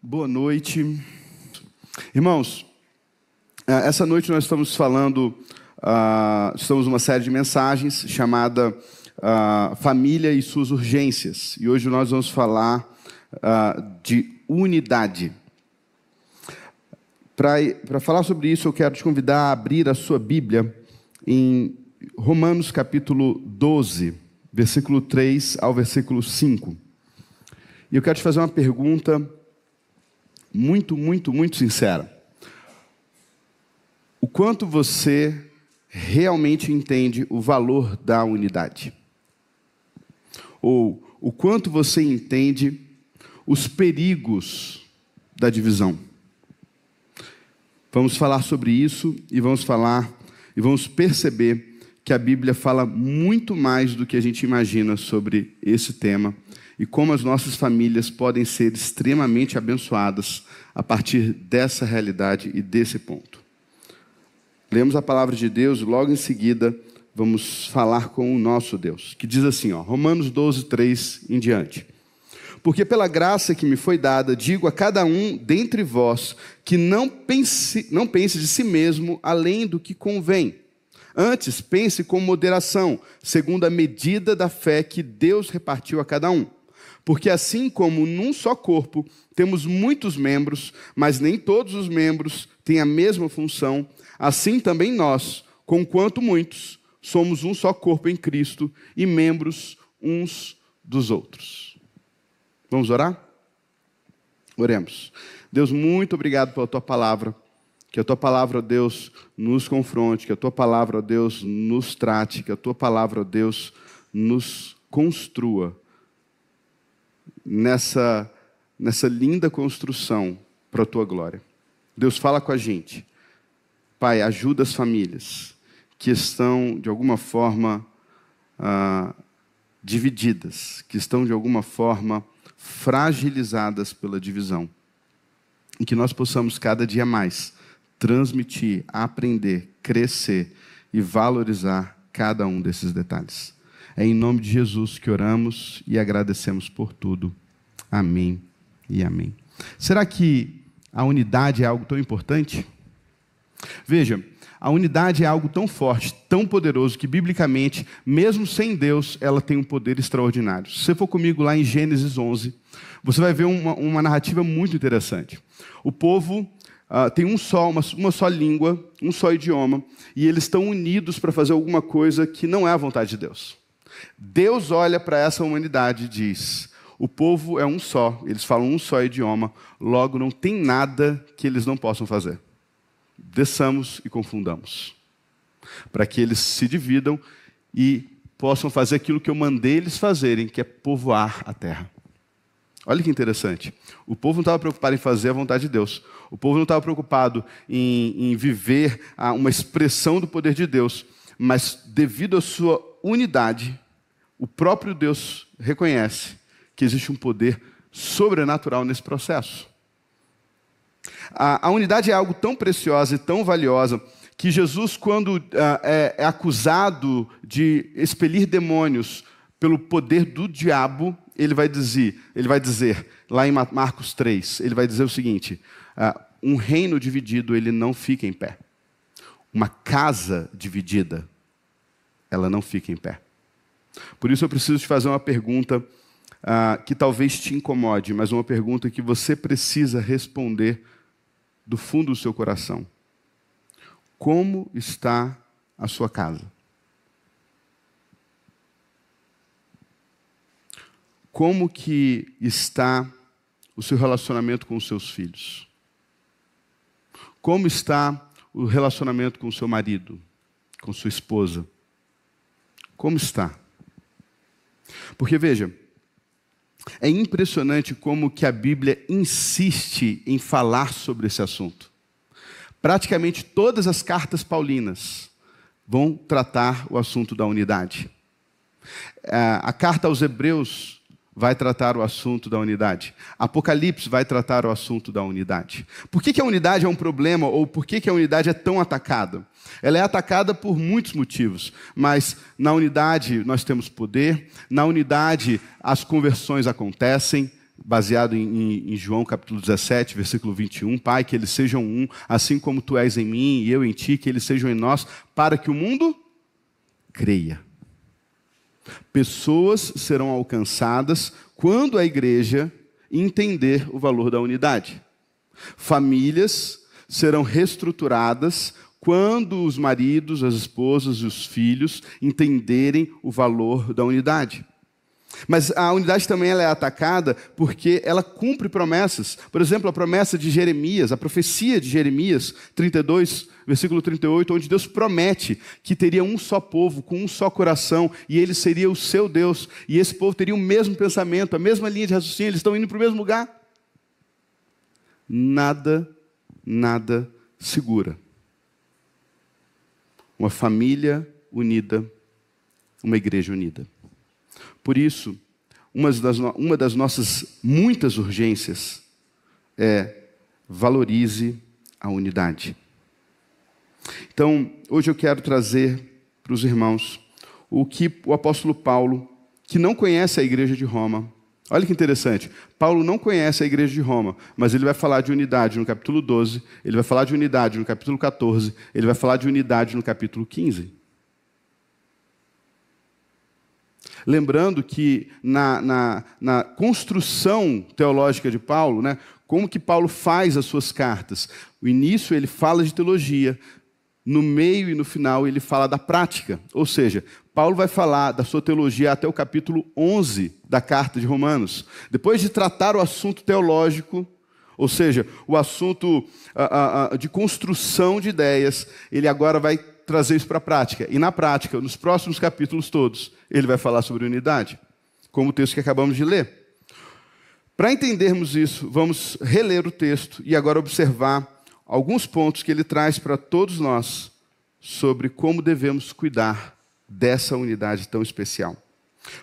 Boa noite. Irmãos, essa noite nós estamos falando, estamos numa série de mensagens chamada Família e Suas Urgências. E hoje nós vamos falar de unidade. Para falar sobre isso, eu quero te convidar a abrir a sua Bíblia em Romanos capítulo 12, versículo 3 ao versículo 5. E eu quero te fazer uma pergunta muito sincera. O quanto você realmente entende o valor da unidade? Ou o quanto você entende os perigos da divisão? Vamos falar sobre isso e vamos perceber que a Bíblia fala muito mais do que a gente imagina sobre esse tema e como as nossas famílias podem ser extremamente abençoadas a partir dessa realidade e desse ponto. Lemos a palavra de Deus e logo em seguida vamos falar com o nosso Deus, que diz assim, Romanos 12, 3 em diante. Porque pela graça que me foi dada, digo a cada um dentre vós que não pense de si mesmo além do que convém. Antes, pense com moderação, segundo a medida da fé que Deus repartiu a cada um. Porque assim como num só corpo temos muitos membros, mas nem todos os membros têm a mesma função, assim também nós, conquanto muitos, somos um só corpo em Cristo e membros uns dos outros. Vamos orar? Oremos. Deus, muito obrigado pela Tua palavra. Que a Tua palavra, ó Deus, nos confronte. Que a Tua palavra, ó Deus, nos trate. Que a Tua palavra, ó Deus, nos construa nessa linda construção para a Tua glória. Deus, fala com a gente. Pai, ajuda as famílias que estão, de alguma forma, divididas, que estão, de alguma forma, fragilizadas pela divisão. E que nós possamos, cada dia mais, transmitir, aprender, crescer e valorizar cada um desses detalhes. É em nome de Jesus que oramos e agradecemos por tudo. Amém e amém. Será que a unidade é algo tão importante? Veja, a unidade é algo tão forte, tão poderoso, que biblicamente, mesmo sem Deus, ela tem um poder extraordinário. Se você for comigo lá em Gênesis 11, você vai ver uma narrativa muito interessante. O povo tem uma só língua, um só idioma, e eles estão unidos para fazer alguma coisa que não é a vontade de Deus. Deus olha para essa humanidade e diz: o povo é um só, eles falam um só idioma, logo não tem nada que eles não possam fazer. Desçamos e confundamos, para que eles se dividam e possam fazer aquilo que eu mandei eles fazerem, que é povoar a terra. Olha que interessante. O povo não estava preocupado em fazer a vontade de Deus. O povo não estava preocupado em viver uma expressão do poder de Deus, mas devido à sua unidade, o próprio Deus reconhece que existe um poder sobrenatural nesse processo. A unidade é algo tão preciosa e tão valiosa que Jesus, quando é acusado de expelir demônios pelo poder do diabo, ele vai dizer lá em Marcos 3, ele vai dizer o seguinte: um reino dividido, ele não fica em pé. Uma casa dividida, ela não fica em pé. Por isso eu preciso te fazer uma pergunta que talvez te incomode, mas uma pergunta que você precisa responder do fundo do seu coração. Como está a sua casa? Como que está o seu relacionamento com os seus filhos? Como está o relacionamento com o seu marido, com sua esposa? Como está? Porque veja, é impressionante como que a Bíblia insiste em falar sobre esse assunto. Praticamente todas as cartas paulinas vão tratar o assunto da unidade. A carta aos Hebreus vai tratar o assunto da unidade. Apocalipse vai tratar o assunto da unidade. Por que a unidade é um problema, ou por que a unidade é tão atacada? Ela é atacada por muitos motivos, mas na unidade nós temos poder, na unidade as conversões acontecem, baseado em João capítulo 17, versículo 21, Pai, que eles sejam um, assim como Tu és em mim e eu em Ti, que eles sejam em nós, para que o mundo creia. Pessoas serão alcançadas quando a igreja entender o valor da unidade. Famílias serão reestruturadas quando os maridos, as esposas e os filhos entenderem o valor da unidade. Mas a unidade também ela é atacada porque ela cumpre promessas. Por exemplo, a promessa de Jeremias, a profecia de Jeremias 32, versículo 38, onde Deus promete que teria um só povo, com um só coração, e ele seria o seu Deus, e esse povo teria o mesmo pensamento, a mesma linha de raciocínio, eles estão indo para o mesmo lugar. Nada segura uma família unida, uma igreja unida. Por isso, uma das nossas muitas urgências é valorize a unidade. Então, hoje eu quero trazer para os irmãos o que o apóstolo Paulo, que não conhece a igreja de Roma, olha que interessante, Paulo não conhece a igreja de Roma, mas ele vai falar de unidade no capítulo 12, ele vai falar de unidade no capítulo 14, ele vai falar de unidade no capítulo 15. Lembrando que na construção teológica de Paulo, né, como que Paulo faz as suas cartas? No início ele fala de teologia, no meio e no final ele fala da prática. Ou seja, Paulo vai falar da sua teologia até o capítulo 11 da carta de Romanos. Depois de tratar o assunto teológico, ou seja, o assunto de construção de ideias, ele agora vai trazer isso para a prática. E na prática, nos próximos capítulos todos, ele vai falar sobre unidade, como o texto que acabamos de ler. Para entendermos isso, vamos reler o texto e agora observar alguns pontos que ele traz para todos nós sobre como devemos cuidar dessa unidade tão especial.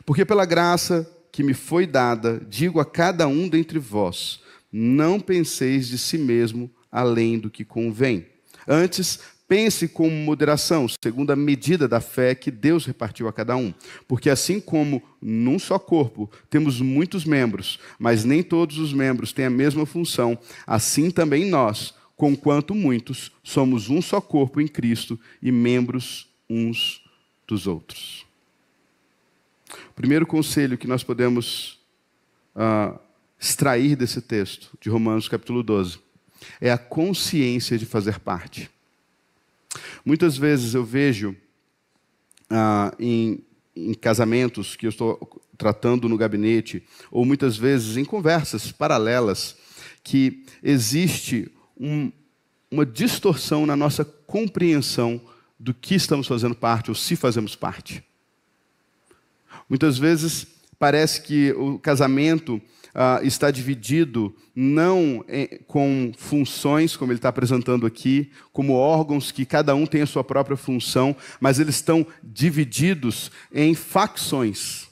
Porque pela graça que me foi dada, digo a cada um dentre vós, não penseis de si mesmo além do que convém. Antes, pense com moderação, segundo a medida da fé que Deus repartiu a cada um. Porque assim como num só corpo temos muitos membros, mas nem todos os membros têm a mesma função, assim também nós, conquanto muitos, somos um só corpo em Cristo e membros uns dos outros. O primeiro conselho que nós podemos extrair desse texto, de Romanos capítulo 12, é a consciência de fazer parte. Muitas vezes eu vejo em casamentos que eu estou tratando no gabinete, ou muitas vezes em conversas paralelas, que existe uma distorção na nossa compreensão do que estamos fazendo parte, ou se fazemos parte. Muitas vezes parece que o casamento está dividido não com funções, como ele está apresentando aqui, como órgãos que cada um tem a sua própria função, mas eles estão divididos em facções,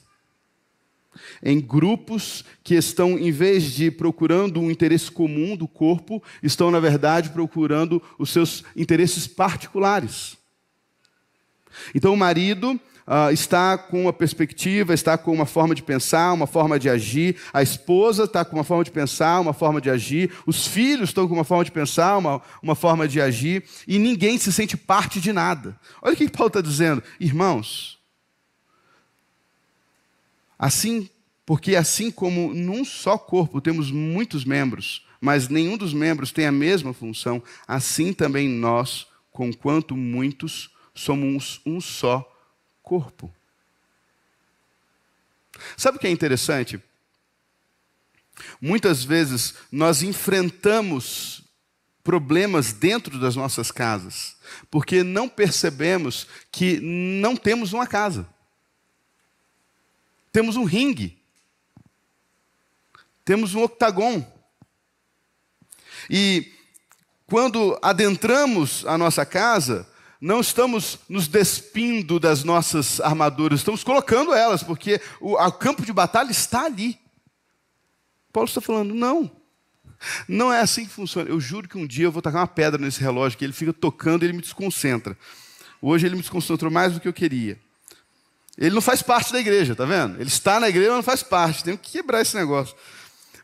em grupos que estão, em vez de procurando um interesse comum do corpo, estão, na verdade, procurando os seus interesses particulares. Então, o marido está com uma perspectiva, está com uma forma de pensar, uma forma de agir. A esposa está com uma forma de pensar, uma forma de agir. Os filhos estão com uma forma de pensar, uma forma de agir. E ninguém se sente parte de nada. Olha o que Paulo está dizendo. Irmãos, porque assim como num só corpo temos muitos membros, mas nenhum dos membros tem a mesma função, assim também nós, conquanto muitos, somos um só corpo. Sabe o que é interessante? Muitas vezes nós enfrentamos problemas dentro das nossas casas, porque não percebemos que não temos uma casa. Temos um ringue. Temos um octagon. E quando adentramos a nossa casa, não estamos nos despindo das nossas armaduras, estamos colocando elas, porque o campo de batalha está ali. Paulo está falando, não é assim que funciona. Eu juro que um dia eu vou tacar uma pedra nesse relógio, que ele fica tocando e ele me desconcentra. Hoje ele me desconcentrou mais do que eu queria. Ele não faz parte da igreja, tá vendo? Ele está na igreja, mas não faz parte. Tem que quebrar esse negócio.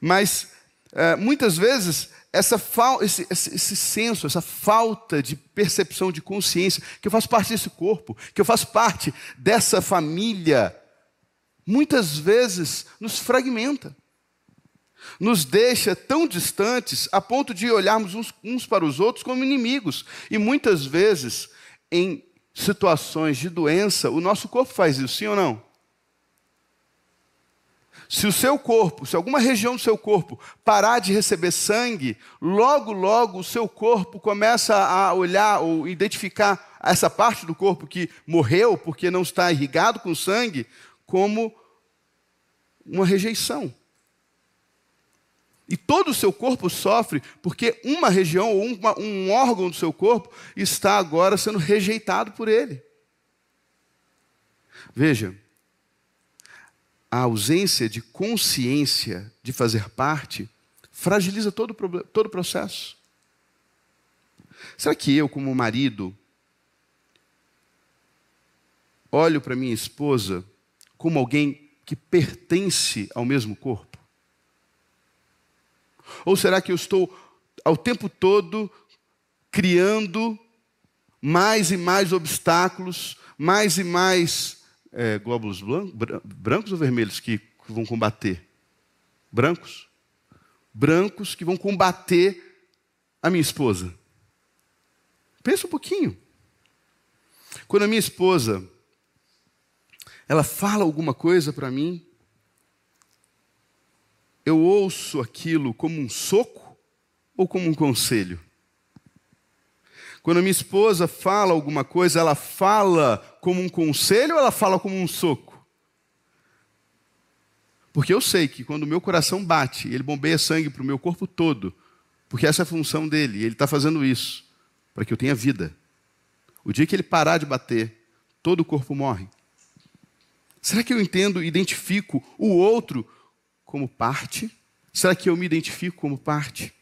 Mas, muitas vezes, esse senso, essa falta de percepção, de consciência, que eu faço parte desse corpo, que eu faço parte dessa família, muitas vezes nos fragmenta. Nos deixa tão distantes a ponto de olharmos uns para os outros como inimigos. E muitas vezes, em situações de doença, o nosso corpo faz isso, sim ou não? Se o seu corpo, se alguma região do seu corpo parar de receber sangue, logo, logo o seu corpo começa a olhar ou identificar essa parte do corpo que morreu porque não está irrigado com sangue como uma rejeição. E todo o seu corpo sofre porque uma região ou um órgão do seu corpo está agora sendo rejeitado por ele. Veja, a ausência de consciência de fazer parte fragiliza todo o processo. Será que eu, como marido, olho para minha esposa como alguém que pertence ao mesmo corpo? Ou será que eu estou ao tempo todo criando mais e mais obstáculos, mais e mais glóbulos brancos ou vermelhos que vão combater? Brancos? Brancos que vão combater a minha esposa. Pensa um pouquinho. Quando a minha esposa, ela fala alguma coisa para mim, eu ouço aquilo como um soco ou como um conselho? Quando a minha esposa fala alguma coisa, ela fala como um conselho ou ela fala como um soco? Porque eu sei que quando o meu coração bate, ele bombeia sangue para o meu corpo todo, porque essa é a função dele, e ele está fazendo isso para que eu tenha vida. O dia que ele parar de bater, todo o corpo morre. Será que eu entendo e identifico o outro como parte? Será que eu me identifico como parte?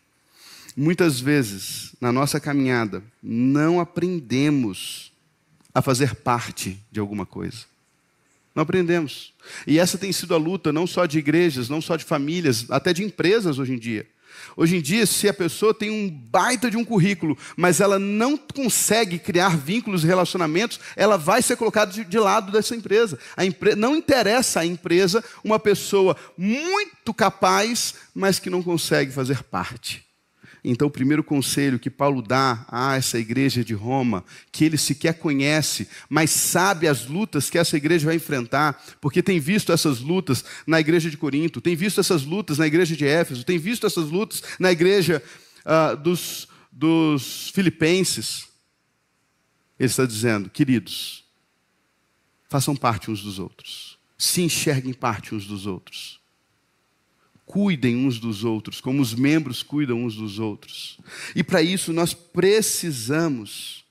Muitas vezes, na nossa caminhada, não aprendemos a fazer parte de alguma coisa. Não aprendemos. E essa tem sido a luta não só de igrejas, não só de famílias, até de empresas hoje em dia. Hoje em dia, se a pessoa tem um baita de um currículo, mas ela não consegue criar vínculos e relacionamentos, ela vai ser colocada de lado dessa empresa. Não interessa à empresa uma pessoa muito capaz, mas que não consegue fazer parte. Então, o primeiro conselho que Paulo dá a essa igreja de Roma, que ele sequer conhece, mas sabe as lutas que essa igreja vai enfrentar, porque tem visto essas lutas na igreja de Corinto, tem visto essas lutas na igreja de Éfeso, tem visto essas lutas na igreja dos Filipenses. Ele está dizendo, queridos, façam parte uns dos outros, se enxerguem parte uns dos outros. Cuidem uns dos outros, como os membros cuidam uns dos outros. E para isso nós precisamos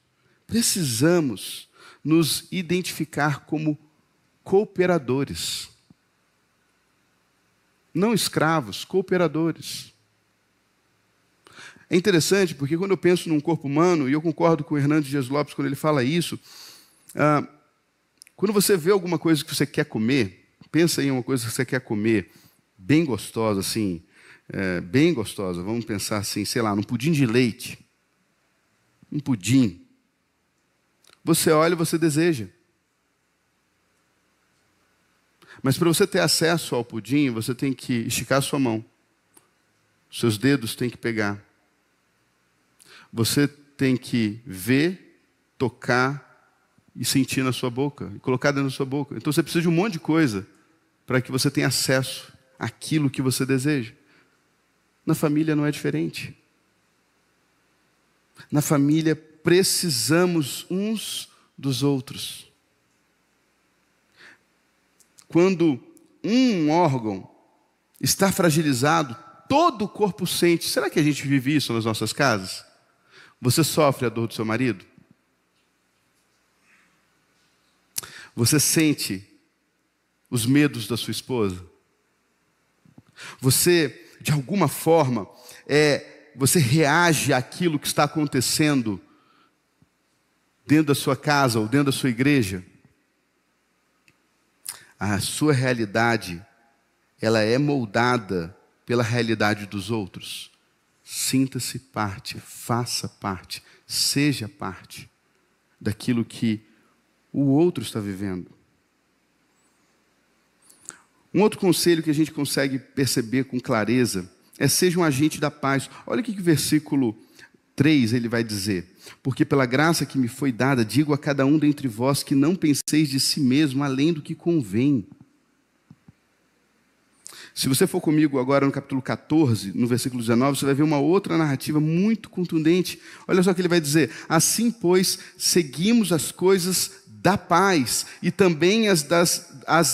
nos identificar como cooperadores. Não escravos, cooperadores. É interessante porque quando eu penso num corpo humano, e eu concordo com o Hernandes Dias Lopes quando ele fala isso, quando você vê alguma coisa que você quer comer, pensa em uma coisa que você quer comer, bem gostosa, assim, bem gostosa, vamos pensar assim, sei lá, num pudim de leite, um pudim. Você olha e você deseja. Mas para você ter acesso ao pudim, você tem que esticar a sua mão. Seus dedos têm que pegar. Você tem que ver, tocar e sentir na sua boca, e colocar dentro da sua boca. Então você precisa de um monte de coisa para que você tenha acesso àquilo que você deseja. Na família não é diferente. Na família precisamos uns dos outros. Quando um órgão está fragilizado, todo o corpo sente. Será que a gente vive isso nas nossas casas? Você sofre a dor do seu marido? Você sente os medos da sua esposa? Você, de alguma forma, você reage àquilo que está acontecendo dentro da sua casa ou dentro da sua igreja? A sua realidade, ela é moldada pela realidade dos outros. Sinta-se parte, faça parte, seja parte daquilo que o outro está vivendo. Um outro conselho que a gente consegue perceber com clareza é: seja um agente da paz. Olha o que o versículo 3 ele vai dizer: porque pela graça que me foi dada, digo a cada um dentre vós que não penseis de si mesmo além do que convém. Se você for comigo agora no capítulo 14, no versículo 19, você vai ver uma outra narrativa muito contundente. Olha só o que ele vai dizer: assim, pois, seguimos as coisas da paz e também as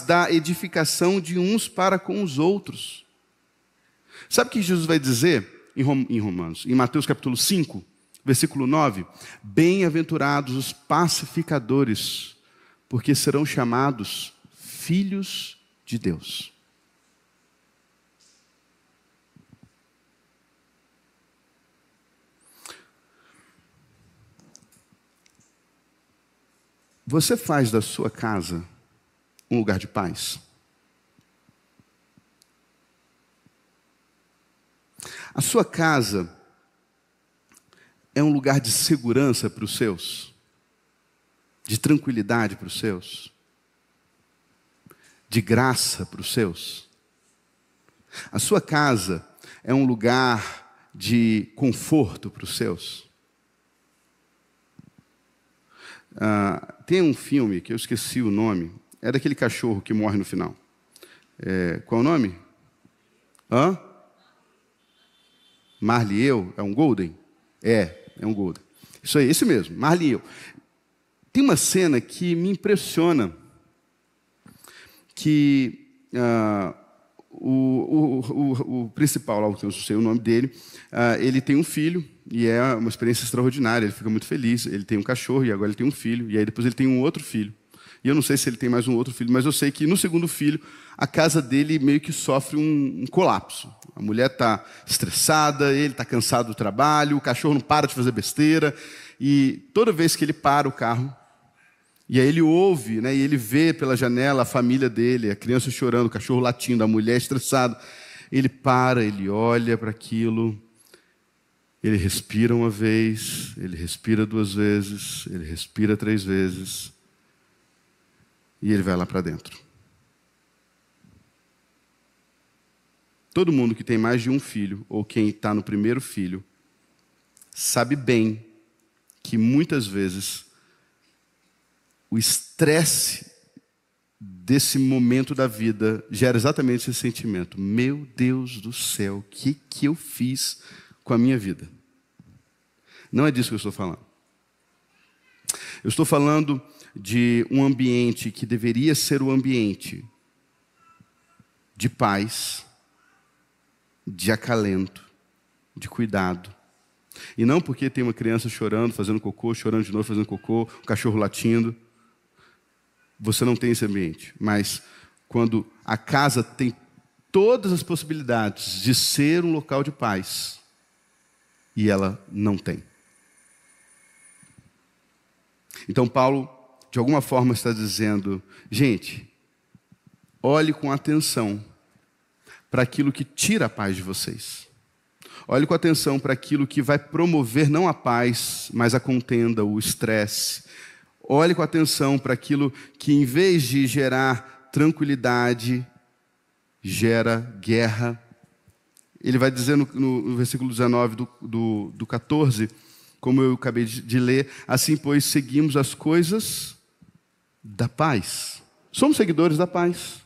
da edificação de uns para com os outros. Sabe o que Jesus vai dizer em Romanos? Em Mateus capítulo 5, versículo 9: bem-aventurados os pacificadores, porque serão chamados filhos de Deus. Você faz da sua casa um lugar de paz? A sua casa é um lugar de segurança para os seus? De tranquilidade para os seus? De graça para os seus? A sua casa é um lugar de conforto para os seus? Tem um filme que eu esqueci o nome, é daquele cachorro que morre no final. Qual é o nome? Marley e eu? É um Golden? É um Golden. Isso aí, esse mesmo, Marley e eu. Tem uma cena que me impressiona, que o principal, lá, eu não sei o nome dele, ele tem um filho, e é uma experiência extraordinária, ele fica muito feliz. Ele tem um cachorro e agora ele tem um filho, e aí depois ele tem um outro filho. E eu não sei se ele tem mais um outro filho, mas eu sei que no segundo filho, a casa dele meio que sofre um colapso. A mulher está estressada, ele está cansado do trabalho, o cachorro não para de fazer besteira, e toda vez que ele para o carro, e aí ele ouve, né, e ele vê pela janela a família dele, a criança chorando, o cachorro latindo, a mulher estressada, ele para, ele olha para aquilo, ele respira uma vez, ele respira 2 vezes, ele respira 3 vezes, e ele vai lá para dentro. Todo mundo que tem mais de um filho, ou quem está no primeiro filho, sabe bem que muitas vezes o estresse desse momento da vida gera exatamente esse sentimento: meu Deus do céu, o que eu fiz com a minha vida? Não é disso que eu estou falando. Eu estou falando de um ambiente que deveria ser o ambiente de paz, de acalento, de cuidado. E não porque tem uma criança chorando, fazendo cocô, chorando de novo, fazendo cocô, o cachorro latindo. Você não tem esse ambiente. Mas quando a casa tem todas as possibilidades de ser um local de paz, e ela não tem. Então Paulo, de alguma forma, está dizendo: gente, olhe com atenção para aquilo que tira a paz de vocês. Olhe com atenção para aquilo que vai promover não a paz, mas a contenda, o estresse. Olhe com atenção para aquilo que, em vez de gerar tranquilidade, gera guerra. Ele vai dizer no versículo 19 do 14, como eu acabei de ler: assim, pois, seguimos as coisas da paz. Somos seguidores da paz.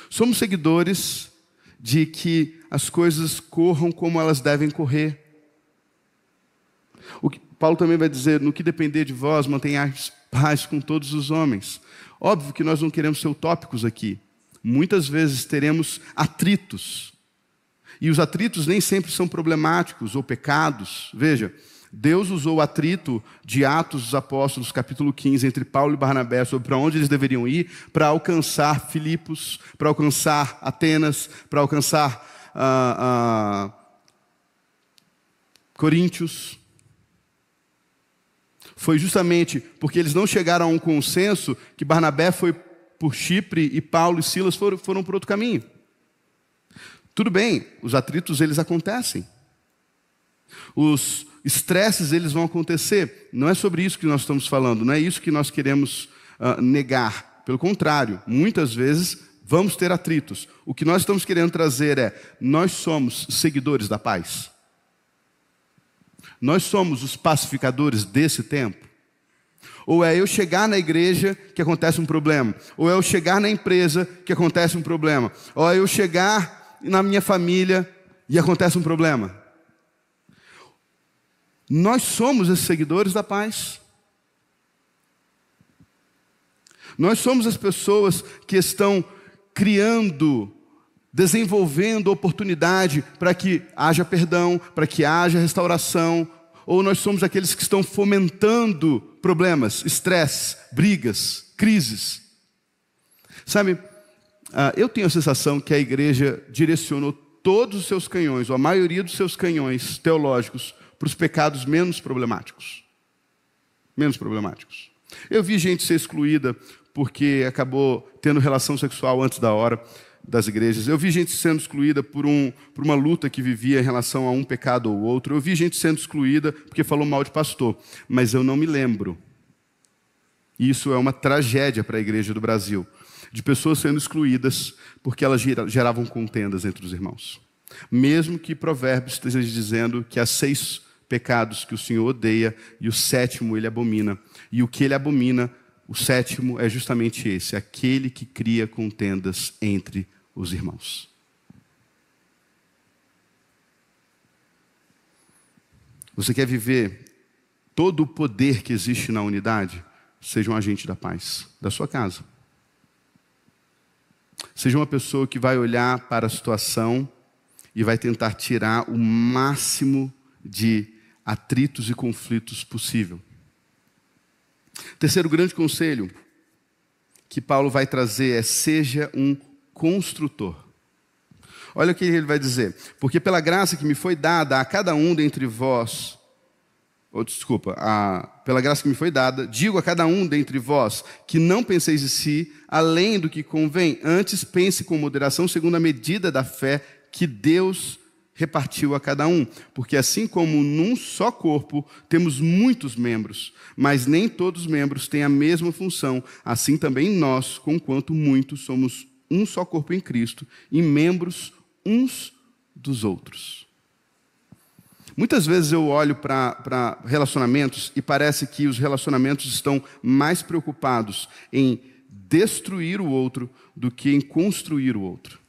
Somos seguidores de que as coisas corram como elas devem correr. O que Paulo também vai dizer: no que depender de vós, mantenhais paz com todos os homens. Óbvio que nós não queremos ser utópicos aqui. Muitas vezes teremos atritos. E os atritos nem sempre são problemáticos ou pecados. Veja, Deus usou o atrito de Atos dos Apóstolos, capítulo 15, entre Paulo e Barnabé, sobre para onde eles deveriam ir, para alcançar Filipos, para alcançar Atenas, para alcançar Coríntios. Foi justamente porque eles não chegaram a um consenso que Barnabé foi por Chipre e Paulo e Silas foram por outro caminho. Tudo bem, os atritos eles acontecem. Os estresses eles vão acontecer. Não é sobre isso que nós estamos falando, não é isso que nós queremos negar. Pelo contrário, muitas vezes vamos ter atritos. O que nós estamos querendo trazer é, nós somos seguidores da paz. Nós somos os pacificadores desse tempo. Ou é eu chegar na igreja que acontece um problema. Ou é eu chegar na empresa que acontece um problema. Ou é eu chegar na minha família e acontece um problema. Nós somos esses seguidores da paz. Nós somos as pessoas que estão criando, desenvolvendo oportunidade para que haja perdão, para que haja restauração. Ou nós somos aqueles que estão fomentando problemas, estresse, brigas, crises. Sabe, eu tenho a sensação que a igreja direcionou todos os seus canhões, ou a maioria dos seus canhões teológicos, para os pecados menos problemáticos. Menos problemáticos. Eu vi gente ser excluída porque acabou tendo relação sexual antes da hora das igrejas. Eu vi gente sendo excluída por uma luta que vivia em relação a um pecado ou outro. Eu vi gente sendo excluída porque falou mal de pastor. Mas eu não me lembro. E isso é uma tragédia para a igreja do Brasil. De pessoas sendo excluídas porque elas geravam contendas entre os irmãos. Mesmo que Provérbios esteja dizendo que há 6 pecados que o Senhor odeia e o 7º ele abomina. E o que ele abomina, o 7º é justamente esse, aquele que cria contendas entre os irmãos. Você quer viver todo o poder que existe na unidade? Seja um agente da paz, da sua casa. Seja uma pessoa que vai olhar para a situação e vai tentar tirar o máximo de atritos e conflitos possível. Terceiro grande conselho que Paulo vai trazer é: seja um construtor. Olha o que ele vai dizer. Porque pela graça que me foi dada a cada um dentre vós, pela graça que me foi dada, digo a cada um dentre vós, que não penseis de si além do que convém, antes pense com moderação segundo a medida da fé que Deus repartiu a cada um. Porque assim como num só corpo temos muitos membros, mas nem todos os membros têm a mesma função, assim também nós, conquanto muitos, somos um só corpo em Cristo e membros uns dos outros. Muitas vezes eu olho para relacionamentos e parece que os relacionamentos estão mais preocupados em destruir o outro do que em construir o outro.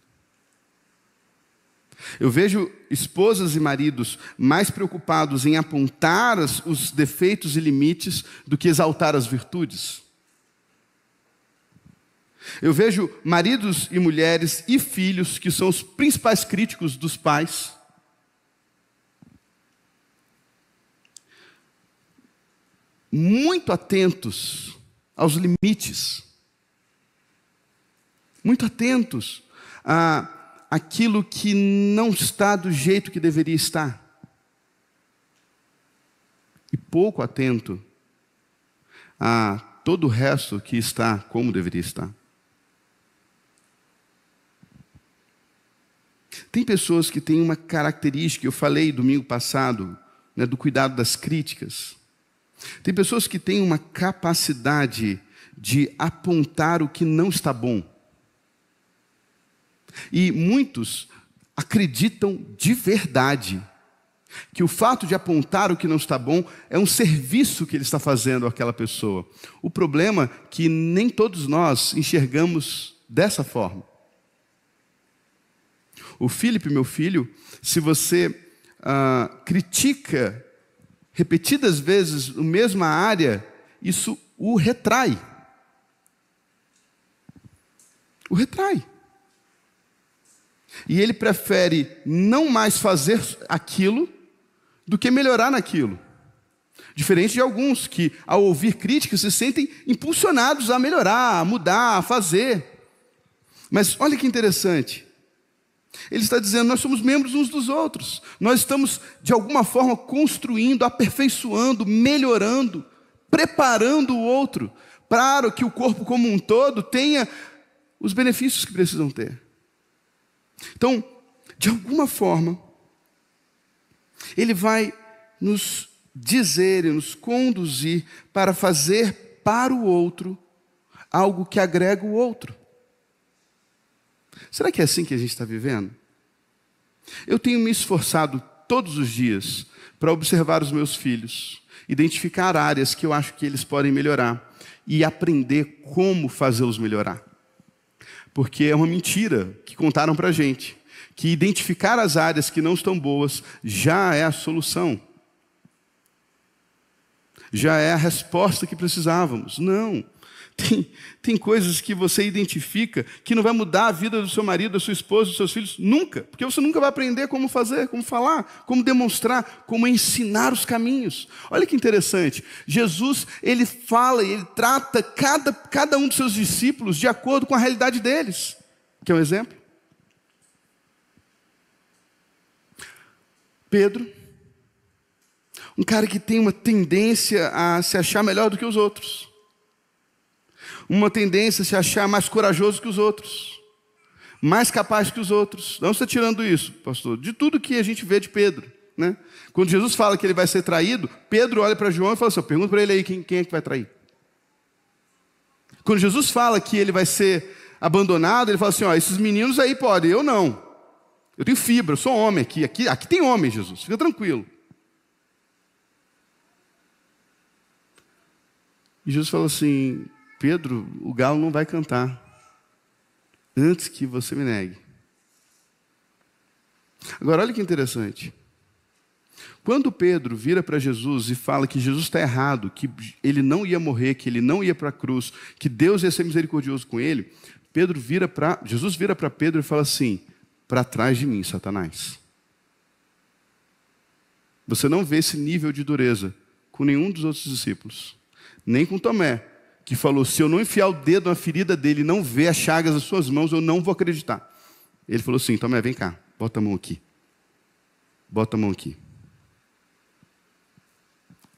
Eu vejo esposas e maridos mais preocupados em apontar os defeitos e limites do que exaltar as virtudes. Eu vejo maridos e mulheres e filhos que são os principais críticos dos pais. Muito atentos aos limites. Muito atentos àquilo que não está do jeito que deveria estar. E pouco atento a todo o resto que está como deveria estar. Tem pessoas que têm uma característica, eu falei domingo passado, do cuidado das críticas. Tem pessoas que têm uma capacidade de apontar o que não está bom. E muitos acreditam de verdade que o fato de apontar o que não está bom é um serviço que ele está fazendo àquela pessoa. O problema é que nem todos nós enxergamos dessa forma. O Felipe, meu filho, se você critica repetidas vezes a mesma área, isso o retrai. O retrai. E ele prefere não mais fazer aquilo do que melhorar naquilo. Diferente de alguns que, ao ouvir críticas, se sentem impulsionados a melhorar, a mudar, a fazer. Mas olha que interessante. Ele está dizendo, nós somos membros uns dos outros. Nós estamos, de alguma forma, construindo, aperfeiçoando, melhorando, preparando o outro para que o corpo como um todo tenha os benefícios que precisam ter. Então, De alguma forma, Ele vai nos dizer e nos conduzir para fazer para o outro algo que agrega o outro. Será que é assim que a gente está vivendo? Eu tenho me esforçado todos os dias para observar os meus filhos, identificar áreas que eu acho que eles podem melhorar e aprender como fazê-los melhorar. Porque é uma mentira que contaram para a gente, que identificar as áreas que não estão boas já é a solução. Já é a resposta que precisávamos. Não. Tem coisas que você identifica que não vai mudar a vida do seu marido, da sua esposa, dos seus filhos, nunca. Porque você nunca vai aprender como fazer, como falar, como demonstrar, como ensinar os caminhos. Olha que interessante. Jesus, ele fala e ele trata cada um dos seus discípulos de acordo com a realidade deles. Quer um exemplo? Pedro, um cara que tem uma tendência a se achar melhor do que os outros. Uma tendência a se achar mais corajoso que os outros. Mais capaz que os outros. Não está tirando isso, pastor, de tudo que a gente vê de Pedro, né? Quando Jesus fala que ele vai ser traído, Pedro olha para João e fala assim, pergunta para ele aí quem é que vai trair. Quando Jesus fala que ele vai ser abandonado, ele fala assim, esses meninos aí podem, eu não. Eu tenho fibra, eu sou homem aqui tem homem, Jesus, fica tranquilo. E Jesus falou assim, Pedro, o galo não vai cantar antes que você me negue. Agora, olha que interessante. Quando Pedro vira para Jesus e fala que Jesus está errado, que ele não ia morrer, que ele não ia para a cruz, que Deus ia ser misericordioso com ele, Jesus vira para Pedro e fala assim, para trás de mim, Satanás. Você não vê esse nível de dureza com nenhum dos outros discípulos, nem com Tomé, que falou, se eu não enfiar o dedo na ferida dele e não ver as chagas das suas mãos, eu não vou acreditar. Ele falou assim, Tomé, vem cá, bota a mão aqui. Bota a mão aqui.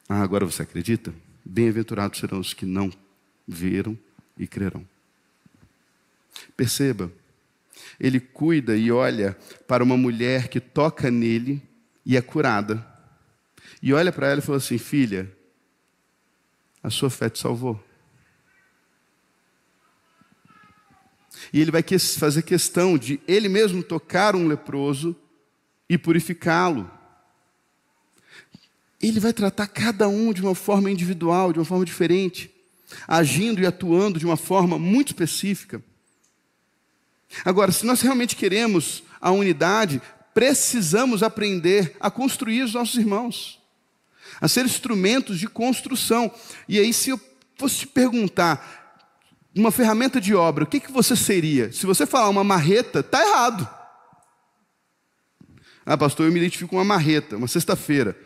Ah, agora você acredita? Bem-aventurados serão os que não viram e crerão. Perceba, ele cuida e olha para uma mulher que toca nele e é curada. E olha para ela e fala assim, filha, a sua fé te salvou. E ele vai fazer questão de ele mesmo tocar um leproso e purificá-lo. Ele vai tratar cada um de uma forma individual, de uma forma diferente, agindo e atuando de uma forma muito específica. Agora, se nós realmente queremos a unidade, precisamos aprender a construir os nossos irmãos, a ser instrumentos de construção. E aí, se eu fosse te perguntar, uma ferramenta de obra, o que você seria? Se você falar uma marreta, está errado. Ah, pastor, eu me identifico com uma marreta, uma sexta-feira.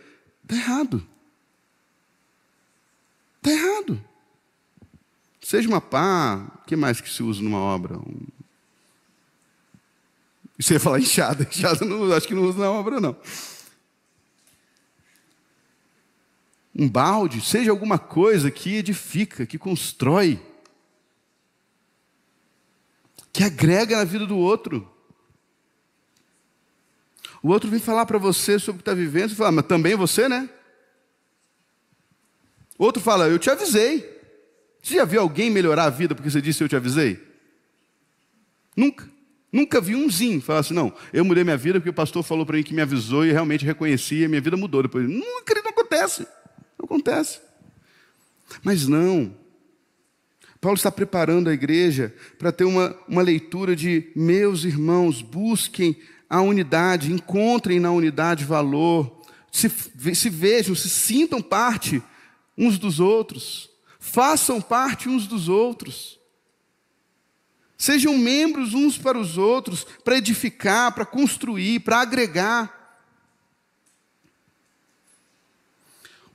Está errado. Está errado. Seja uma pá, o que mais que se usa numa obra? Você ia falar enxada. Enxada não, acho que não usa na obra, não. Um balde, seja alguma coisa que edifica, que constrói, que agrega na vida do outro. O outro vem falar para você sobre o que está vivendo, você fala, mas também você, né? Outro fala, eu te avisei. Você já viu alguém melhorar a vida porque você disse eu te avisei? Nunca. Nunca vi umzinho falar assim, não, eu mudei minha vida porque o pastor falou para mim que me avisou e realmente reconhecia, minha vida mudou depois. Não acontece. Não acontece. Mas não. Paulo está preparando a igreja para ter uma leitura de, meus irmãos, busquem a unidade, encontrem na unidade valor, se vejam, se sintam parte uns dos outros, façam parte uns dos outros, sejam membros uns para os outros, para edificar, para construir, para agregar.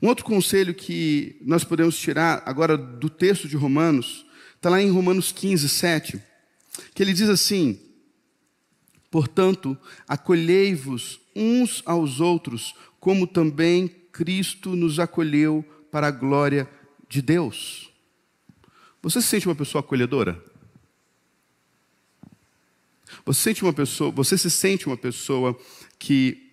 Um outro conselho que nós podemos tirar agora do texto de Romanos, está lá em Romanos 15, 7, que ele diz assim, portanto, acolhei-vos uns aos outros, como também Cristo nos acolheu para a glória de Deus. Você se sente uma pessoa acolhedora? Você se sente uma pessoa que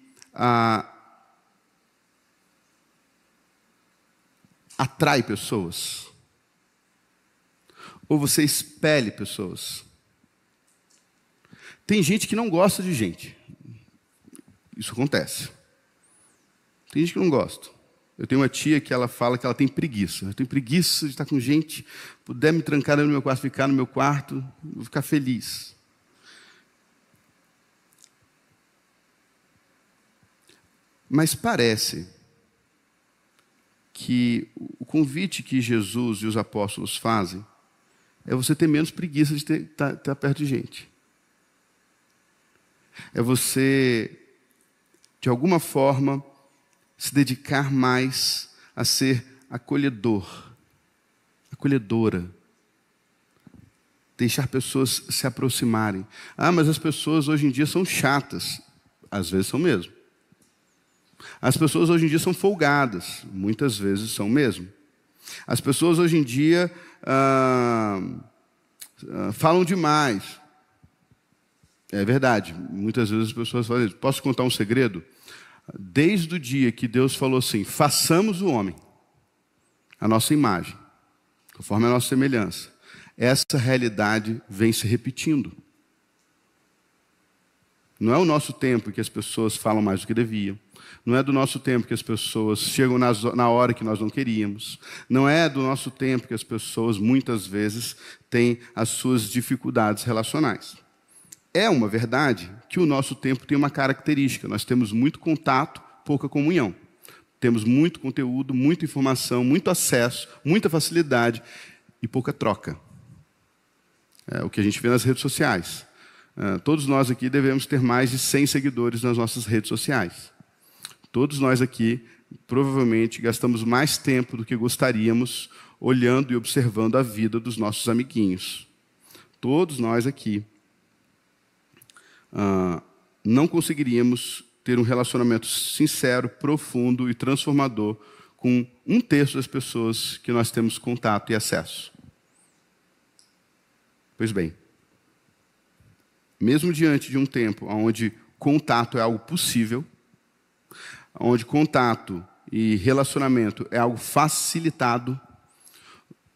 atrai pessoas? Ou você expele pessoas? Tem gente que não gosta de gente. Isso acontece. Tem gente que não gosta. Eu tenho uma tia que ela fala que ela tem preguiça. Eu tenho preguiça de estar com gente. Puder me trancar no meu quarto, ficar no meu quarto, vou ficar feliz. Mas parece que o convite que Jesus e os apóstolos fazem é você ter menos preguiça de estar perto de gente. É você, de alguma forma, se dedicar mais a ser acolhedor, acolhedora. Deixar pessoas se aproximarem. Mas as pessoas hoje em dia são chatas. Às vezes são mesmo. As pessoas hoje em dia são folgadas. Muitas vezes são mesmo. As pessoas hoje em dia falam demais. É verdade. Muitas vezes as pessoas falam isso. Posso contar um segredo? Desde o dia que Deus falou assim, façamos o homem, a nossa imagem, conforme a nossa semelhança, essa realidade vem se repetindo. Não é o nosso tempo que as pessoas falam mais do que deviam. Não é do nosso tempo que as pessoas chegam na hora que nós não queríamos. Não é do nosso tempo que as pessoas, muitas vezes, têm as suas dificuldades relacionais. É uma verdade que o nosso tempo tem uma característica. Nós temos muito contato, pouca comunhão. Temos muito conteúdo, muita informação, muito acesso, muita facilidade e pouca troca. É o que a gente vê nas redes sociais. Todos nós aqui devemos ter mais de 100 seguidores nas nossas redes sociais. Todos nós aqui, provavelmente, gastamos mais tempo do que gostaríamos olhando e observando a vida dos nossos amiguinhos. Todos nós aqui não conseguiríamos ter um relacionamento sincero, profundo e transformador com 1/3 das pessoas que nós temos contato e acesso. Pois bem, mesmo diante de um tempo onde contato é algo possível, onde contato e relacionamento é algo facilitado,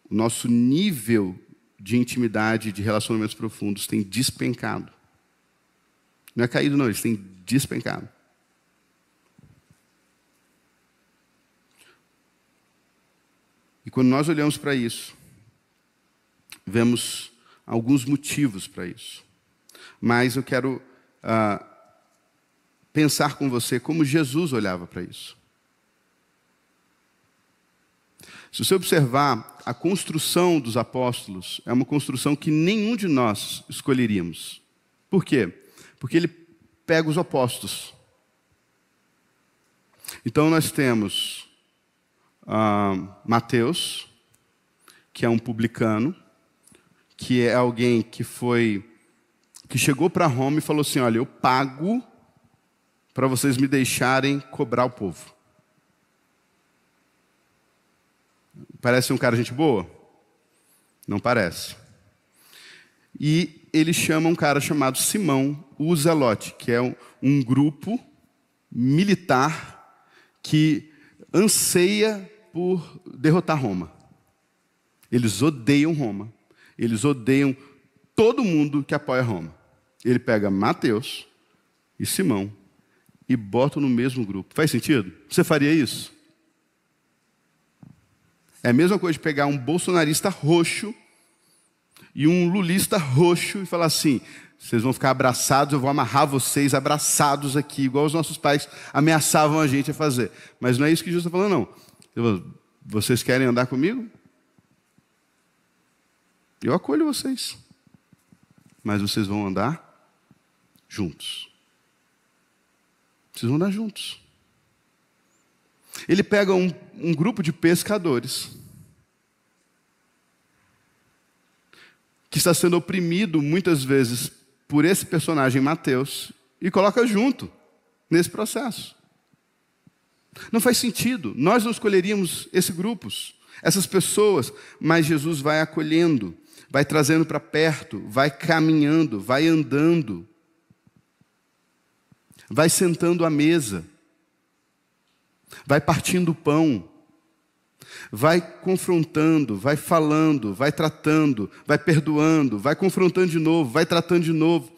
o nosso nível de intimidade, de relacionamentos profundos tem despencado. Não é caído, não, eles têm despencado. E quando nós olhamos para isso, vemos alguns motivos para isso. Mas eu quero pensar com você como Jesus olhava para isso. Se você observar, a construção dos apóstolos é uma construção que nenhum de nós escolheríamos. Por quê? Porque ele pega os opostos. Então nós temos Mateus, que é um publicano, que é alguém que chegou para Roma e falou assim, olha, eu pago para vocês me deixarem cobrar o povo. Parece um cara gente boa? Não parece. E ele chama um cara chamado Simão, o Zelote, que é um grupo militar que anseia por derrotar Roma. Eles odeiam Roma. Eles odeiam todo mundo que apoia Roma. Ele pega Mateus e Simão e bota no mesmo grupo. Faz sentido? Você faria isso? É a mesma coisa de pegar um bolsonarista roxo e um lulista roxo e falar assim, vocês vão ficar abraçados, eu vou amarrar vocês abraçados aqui, igual os nossos pais ameaçavam a gente a fazer. Mas não é isso que Jesus está falando, não. Vocês querem andar comigo? Eu acolho vocês. Mas vocês vão andar juntos. Vocês vão andar juntos. Ele pega um grupo de pescadores que está sendo oprimido muitas vezes por esse personagem Mateus e coloca junto nesse processo. Não faz sentido. Nós não escolheríamos esses grupos, essas pessoas, mas Jesus vai acolhendo. vai trazendo para perto, vai caminhando, vai andando, vai sentando à mesa, vai partindo o pão, vai confrontando, vai falando, vai tratando, vai perdoando, vai confrontando de novo, vai tratando de novo.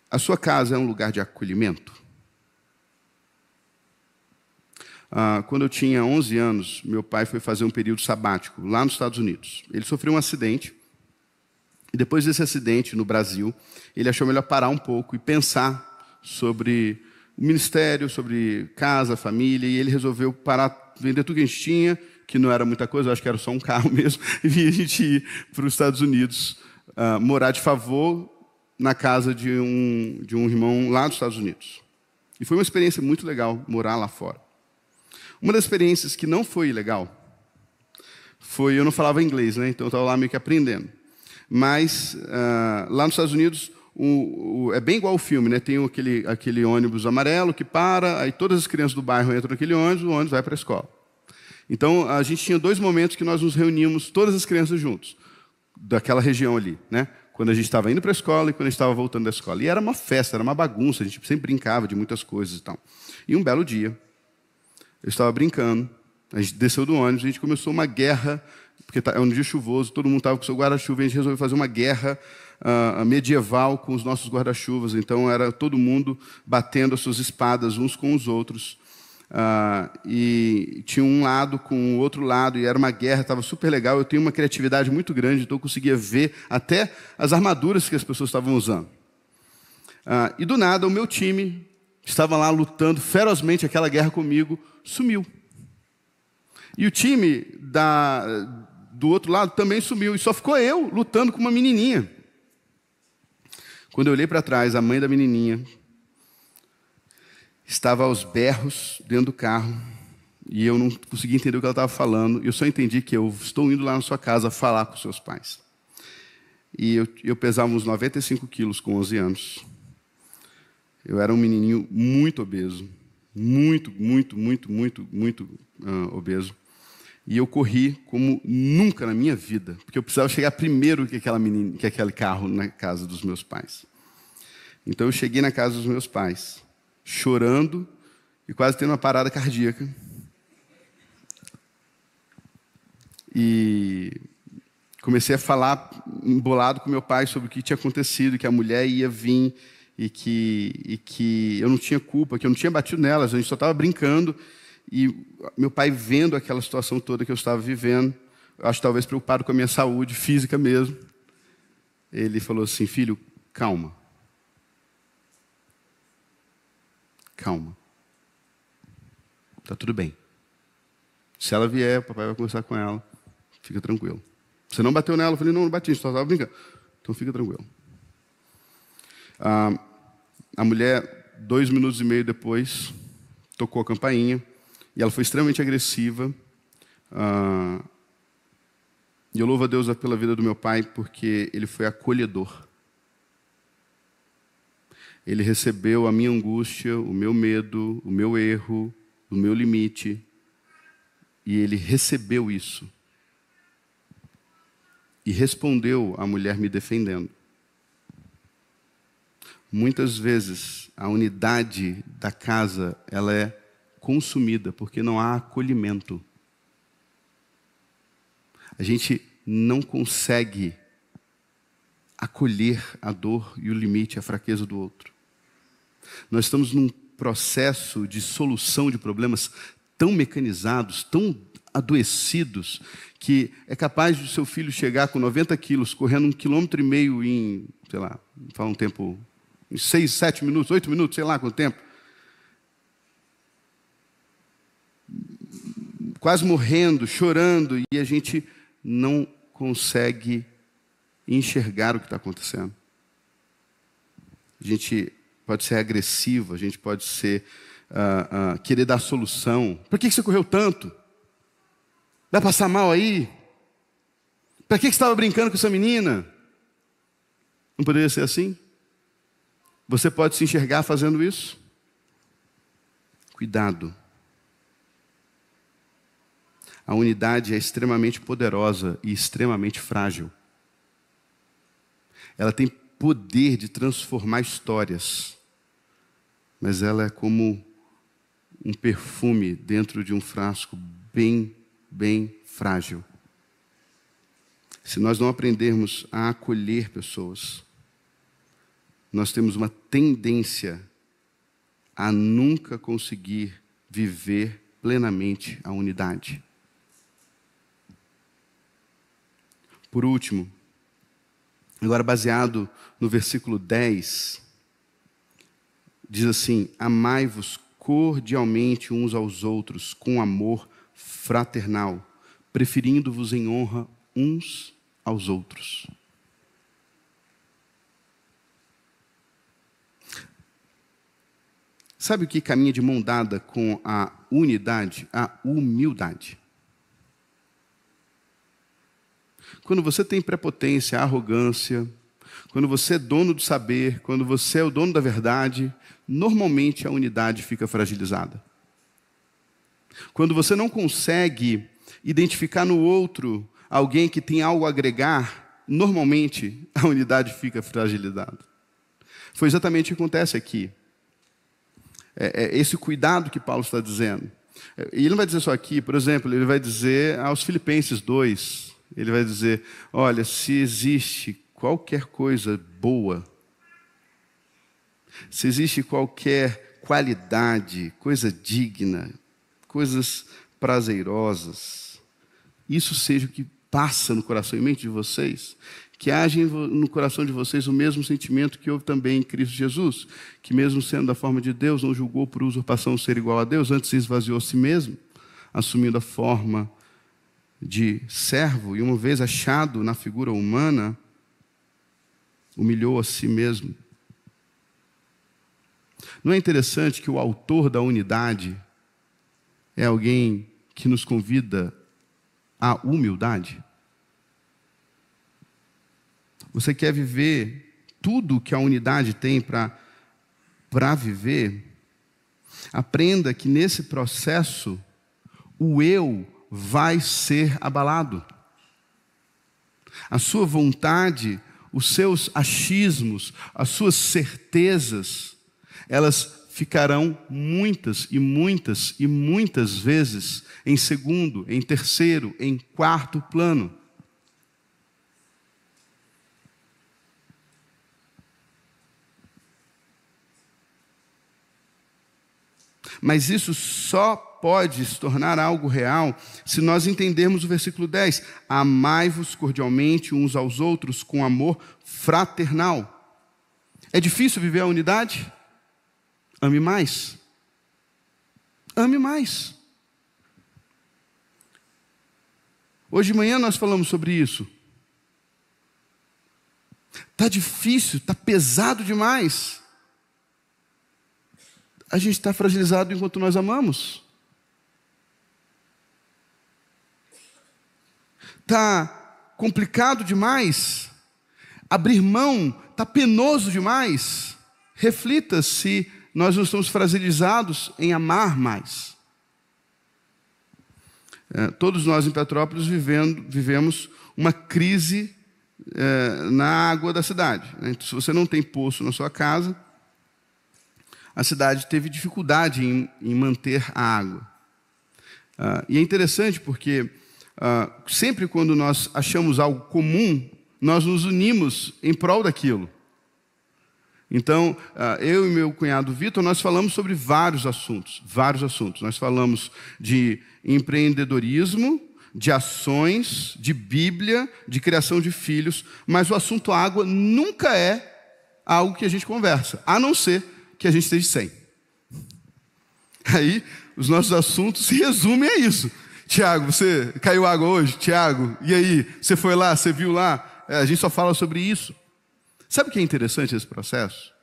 A sua casa é um lugar de acolhimento? Quando eu tinha 11 anos, meu pai foi fazer um período sabático lá nos Estados Unidos. Ele sofreu um acidente, e depois desse acidente no Brasil, ele achou melhor parar um pouco e pensar sobre o ministério, sobre casa, família, e ele resolveu parar, vender tudo que a gente tinha, que não era muita coisa, acho que era só um carro mesmo, e a gente ir para os Estados Unidos, morar de favor na casa de um irmão lá dos Estados Unidos. E foi uma experiência muito legal morar lá fora. Uma das experiências que não foi legal foi, eu não falava inglês, né? Então eu estava lá meio que aprendendo. Mas lá nos Estados Unidos é bem igual ao filme, né? Tem aquele ônibus amarelo que para, aí todas as crianças do bairro entram naquele ônibus, o ônibus vai para a escola. Então a gente tinha 2 momentos que nós nos reuníamos, todas as crianças juntos, daquela região ali, né? Quando a gente estava indo para a escola e quando a gente estava voltando da escola. E era uma festa, era uma bagunça, a gente sempre brincava de muitas coisas e tal. E um belo dia, eu estava brincando, a gente desceu do ônibus, a gente começou uma guerra, porque é um dia chuvoso, todo mundo estava com o seu guarda-chuva, e a gente resolveu fazer uma guerra medieval com os nossos guarda-chuvas. Então era todo mundo batendo as suas espadas uns com os outros. E tinha um lado com o outro lado, e era uma guerra, estava super legal. Eu tenho uma criatividade muito grande, então eu conseguia ver até as armaduras que as pessoas estavam usando. E do nada, o meu time estava lá lutando ferozmente aquela guerra comigo, sumiu. E o time do outro lado também sumiu, e só ficou eu lutando com uma menininha. Quando eu olhei para trás, a mãe da menininha estava aos berros dentro do carro, e eu não conseguia entender o que ela estava falando. Eu só entendi que eu estou indo lá na sua casa falar com seus pais. E eu pesava uns 95 quilos com 11 anos. Eu era um menininho muito obeso, muito obeso. E eu corri como nunca na minha vida, porque eu precisava chegar primeiro que aquele carro na casa dos meus pais. Então eu cheguei na casa dos meus pais, chorando e quase tendo uma parada cardíaca. E comecei a falar embolado com meu pai sobre o que tinha acontecido, que a mulher ia vir e que eu não tinha culpa, que eu não tinha batido nelas, a gente só estava brincando. E meu pai, vendo aquela situação toda que eu estava vivendo, eu acho talvez preocupado com a minha saúde física mesmo, ele falou assim: filho, calma. Calma. Está tudo bem. Se ela vier, o papai vai conversar com ela. Fica tranquilo. Você não bateu nela? Eu falei: não bati, só estava brincando. Então fica tranquilo. A mulher, 2 minutos e meio depois, tocou a campainha. E ela foi extremamente agressiva. E eu louvo a Deus pela vida do meu pai, porque ele foi acolhedor. Ele recebeu a minha angústia, o meu medo, o meu erro, o meu limite. E ele recebeu isso. E respondeu à mulher me defendendo. Muitas vezes, a unidade da casa, ela é consumida, porque não há acolhimento. A gente não consegue acolher a dor e o limite, a fraqueza do outro. Nós estamos num processo de solução de problemas tão mecanizados, tão adoecidos, que é capaz de o seu filho chegar com 90 quilos, correndo 1,5 km em, sei lá, fala um tempo, em 6, 7 minutos, 8 minutos, sei lá quanto tempo. Quase morrendo, chorando, e a gente não consegue enxergar o que está acontecendo. A gente pode ser agressivo, a gente pode ser querer dar solução. Por que você correu tanto? Vai passar mal aí? Para que você estava brincando com essa menina? Não poderia ser assim? Você pode se enxergar fazendo isso? Cuidado. A unidade é extremamente poderosa e extremamente frágil. Ela tem poder de transformar histórias, mas ela é como um perfume dentro de um frasco bem, bem frágil. Se nós não aprendermos a acolher pessoas, nós temos uma tendência a nunca conseguir viver plenamente a unidade. Por último, agora baseado no versículo 10, diz assim: amai-vos cordialmente uns aos outros com amor fraternal, preferindo-vos em honra uns aos outros. Sabe o que caminha de mão dada com a unidade? A humildade. Quando você tem prepotência, arrogância, quando você é dono do saber, quando você é o dono da verdade, normalmente a unidade fica fragilizada. Quando você não consegue identificar no outro alguém que tem algo a agregar, normalmente a unidade fica fragilizada. Foi exatamente o que acontece aqui. É esse cuidado que Paulo está dizendo. E ele não vai dizer só aqui, por exemplo, ele vai dizer aos Filipenses 2, ele vai dizer, olha, se existe qualquer coisa boa, se existe qualquer qualidade, coisa digna, coisas prazerosas, isso seja o que passa no coração e mente de vocês, que haja no coração de vocês o mesmo sentimento que houve também em Cristo Jesus, que mesmo sendo da forma de Deus, não julgou por usurpação ser igual a Deus, antes se esvaziou a si mesmo, assumindo a forma de servo, e uma vez achado na figura humana, humilhou a si mesmo. Não é interessante que o autor da unidade é alguém que nos convida à humildade? Você quer viver tudo que a unidade tem para viver? Aprenda que nesse processo o eu vai ser abalado. A sua vontade, os seus achismos, as suas certezas, elas ficarão muitas e muitas e muitas vezes em segundo, em terceiro, em quarto plano. Mas isso só pode se tornar algo real se nós entendermos o versículo 10. Amai-vos cordialmente uns aos outros com amor fraternal. É difícil viver a unidade? Ame mais. Ame mais. Hoje de manhã nós falamos sobre isso. Está difícil, está pesado demais. A gente está fragilizado enquanto nós amamos. Está complicado demais. Abrir mão está penoso demais. Reflita se nós não estamos fragilizados em amar mais. Todos nós em Petrópolis vivemos uma crise na água da cidade. Então, se você não tem poço na sua casa, a cidade teve dificuldade em manter a água. E é interessante porque sempre quando nós achamos algo comum, nós nos unimos em prol daquilo. Então, eu e meu cunhado Vitor, nós falamos sobre vários assuntos. Nós falamos de empreendedorismo, de ações, de Bíblia, de criação de filhos, mas o assunto água nunca é algo que a gente conversa, a não ser que a gente esteja sem. Aí, os nossos assuntos se resumem a isso. Tiago, você caiu água hoje? Tiago, e aí? Você foi lá? Você viu lá? A gente só fala sobre isso. Sabe o que é interessante esse processo?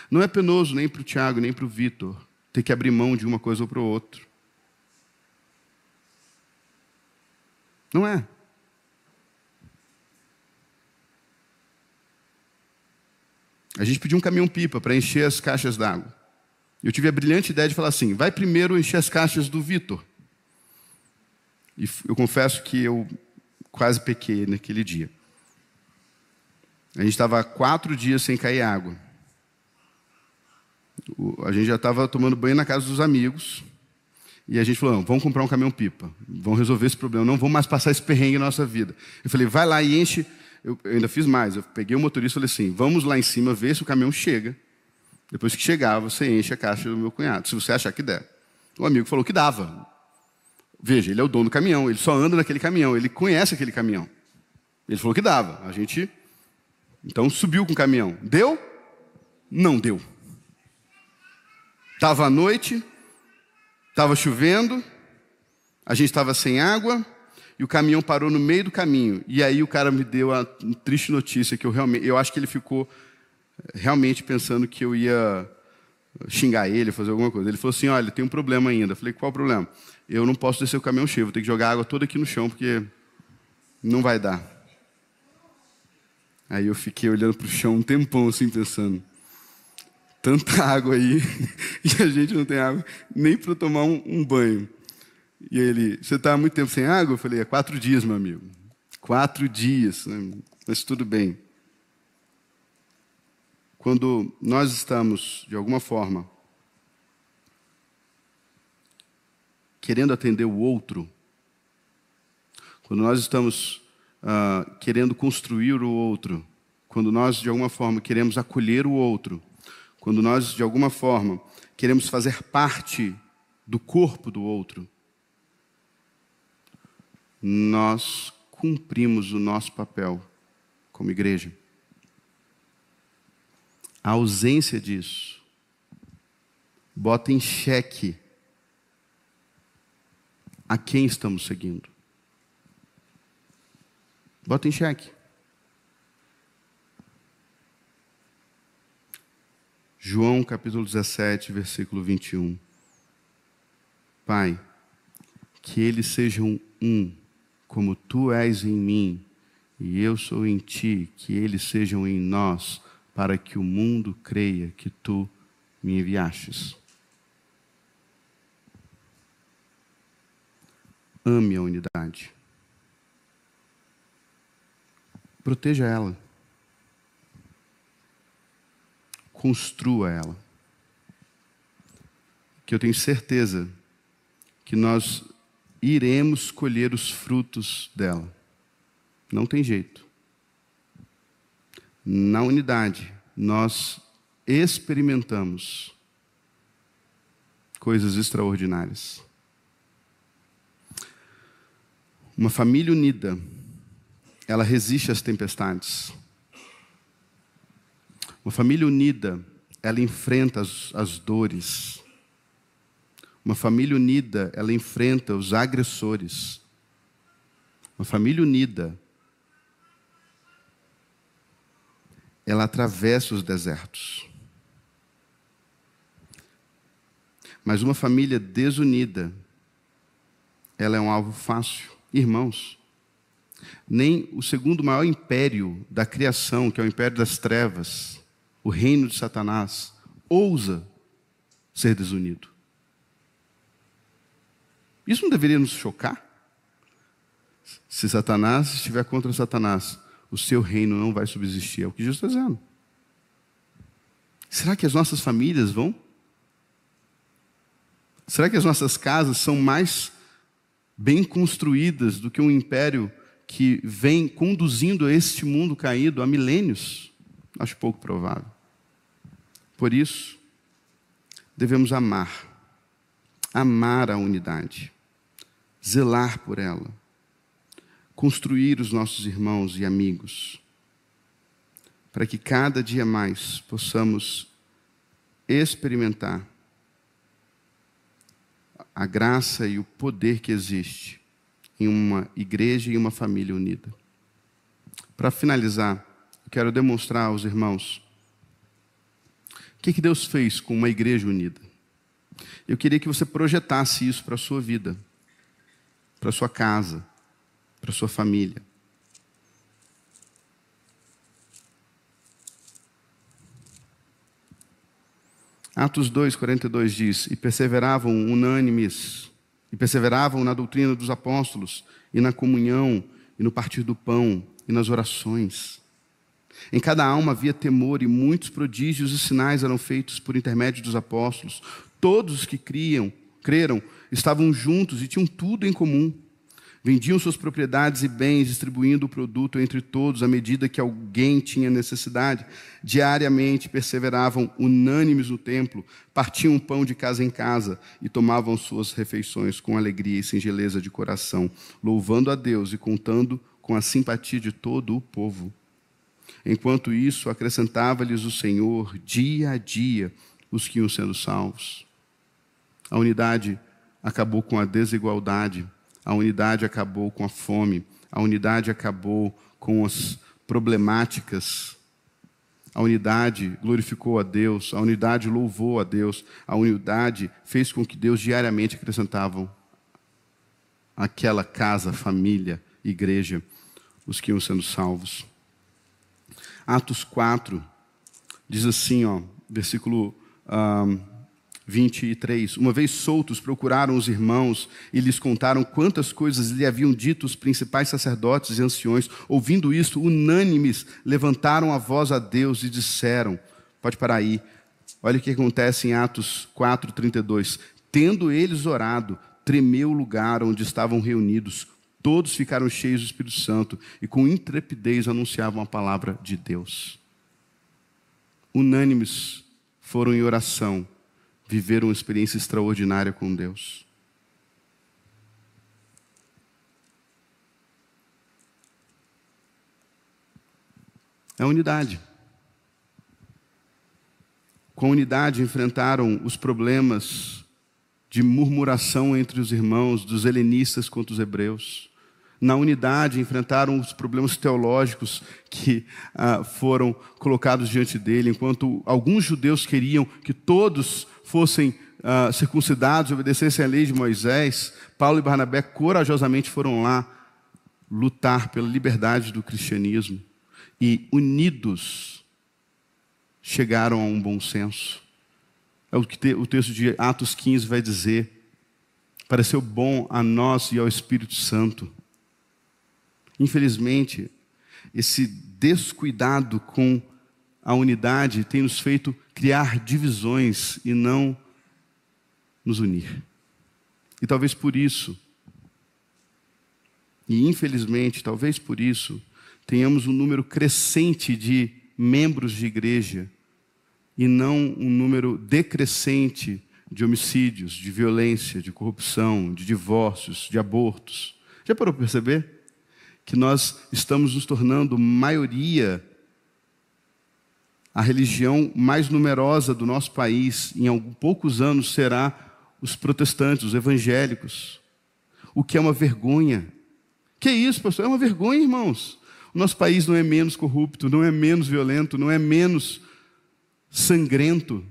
Não é penoso nem para o Tiago, nem para o Vitor ter que abrir mão de uma coisa ou para o outro. Não é. A gente pediu um caminhão-pipa para encher as caixas d'água. Eu tive a brilhante ideia de falar assim, vai primeiro encher as caixas do Vitor. E eu confesso que eu quase pequei naquele dia. A gente estava 4 dias sem cair água. A gente já estava tomando banho na casa dos amigos. E a gente falou, não, vamos comprar um caminhão-pipa. Vamos resolver esse problema. Não vamos mais passar esse perrengue na nossa vida. Eu falei, vai lá e enche. Eu ainda fiz mais. Eu peguei o motorista e falei assim, vamos lá em cima ver se o caminhão chega. Depois que chegar, você enche a caixa do meu cunhado, se você achar que der. O amigo falou que dava. Veja, ele é o dono do caminhão. Ele só anda naquele caminhão. Ele conhece aquele caminhão. Ele falou que dava. A gente, então, subiu com o caminhão. Deu? Não deu. Estava à noite, estava chovendo, a gente estava sem água, e o caminhão parou no meio do caminho. E aí o cara me deu a triste notícia, que eu acho que ele ficou realmente pensando que eu ia xingar ele, fazer alguma coisa. Ele falou assim, olha, tem um problema ainda. Eu falei, qual o problema? Eu não posso descer o caminhão cheio, vou ter que jogar água toda aqui no chão, porque não vai dar. Aí eu fiquei olhando para o chão um tempão, assim, pensando, tanta água aí, e a gente não tem água nem para tomar um banho. E ele, você está há muito tempo sem água? Eu falei, 4 dias, meu amigo. 4 dias, né? Mas tudo bem. Quando nós estamos, de alguma forma, querendo atender o outro, quando nós estamos querendo construir o outro, quando nós, de alguma forma, queremos acolher o outro, quando nós, de alguma forma, queremos fazer parte do corpo do outro, nós cumprimos o nosso papel como igreja. A ausência disso bota em xeque a quem estamos seguindo. Bota em xeque. João capítulo 17, versículo 21. Pai, que eles sejam um, como tu és em mim, e eu sou em ti, que eles sejam em nós, para que o mundo creia que tu me enviastes. Ame a unidade. Proteja ela. Construa ela. Que eu tenho certeza que nós iremos colher os frutos dela. Não tem jeito. Na unidade, nós experimentamos coisas extraordinárias. Uma família unida, ela resiste às tempestades. Uma família unida, ela enfrenta as dores. Uma família unida, ela enfrenta os agressores. Uma família unida, ela atravessa os desertos. Mas uma família desunida, ela é um alvo fácil. Irmãos, nem o segundo maior império da criação, que é o império das trevas, o reino de Satanás, ousa ser desunido. Isso não deveria nos chocar? Se Satanás estiver contra Satanás, o seu reino não vai subsistir. É o que Jesus está dizendo. Será que as nossas famílias vão? Será que as nossas casas são mais bem construídas do que um império que vem conduzindo este mundo caído há milênios? Acho pouco provável. Por isso, devemos amar a unidade, zelar por ela, construir os nossos irmãos e amigos, para que cada dia mais possamos experimentar a graça e o poder que existe em uma igreja e uma família unida. Para finalizar, eu quero demonstrar aos irmãos o que Deus fez com uma igreja unida. Eu queria que você projetasse isso para a sua vida, para a sua casa, para a sua família. Atos 2:42 diz, e perseveravam unânimes E perseveravam na doutrina dos apóstolos, e na comunhão, e no partir do pão, e nas orações. Em cada alma havia temor, e muitos prodígios e sinais eram feitos por intermédio dos apóstolos. Todos os que creram, estavam juntos e tinham tudo em comum. Vendiam suas propriedades e bens, distribuindo o produto entre todos, à medida que alguém tinha necessidade. Diariamente perseveravam unânimes no templo, partiam o pão de casa em casa e tomavam suas refeições com alegria e singeleza de coração, louvando a Deus e contando com a simpatia de todo o povo. Enquanto isso, acrescentava-lhes o Senhor, dia a dia, os que iam sendo salvos. A unidade acabou com a desigualdade. A unidade acabou com a fome. A unidade acabou com as problemáticas. A unidade glorificou a Deus. A unidade louvou a Deus. A unidade fez com que Deus diariamente acrescentava àquela casa, família, igreja, os que iam sendo salvos. Atos 4 diz assim, versículo 23. Uma vez soltos, procuraram os irmãos e lhes contaram quantas coisas lhe haviam dito os principais sacerdotes e anciões. Ouvindo isto, unânimes, levantaram a voz a Deus e disseram, pode parar aí, olha o que acontece em Atos 4:32. Tendo eles orado, tremeu o lugar onde estavam reunidos. Todos ficaram cheios do Espírito Santo e com intrepidez anunciavam a palavra de Deus. Unânimes foram em oração, viveram uma experiência extraordinária com Deus. É a unidade. Com a unidade enfrentaram os problemas de murmuração entre os irmãos, dos helenistas contra os hebreus. Na unidade enfrentaram os problemas teológicos que foram colocados diante dele, enquanto alguns judeus queriam que todos fossem circuncidados, obedecessem à lei de Moisés. Paulo e Barnabé corajosamente foram lá lutar pela liberdade do cristianismo e, unidos, chegaram a um bom senso. É o que o texto de Atos 15 vai dizer. Pareceu bom a nós e ao Espírito Santo. Infelizmente, esse descuidado com a unidade tem nos feito criar divisões e não nos unir. E talvez por isso, e infelizmente, talvez por isso, tenhamos um número crescente de membros de igreja e não um número decrescente de homicídios, de violência, de corrupção, de divórcios, de abortos. Já parou para perceber? Que nós estamos nos tornando maioria, a religião mais numerosa do nosso país, em poucos anos, será os protestantes, os evangélicos. O que é uma vergonha. Que isso, pastor? É uma vergonha, irmãos. O nosso país não é menos corrupto, não é menos violento, não é menos sangrento.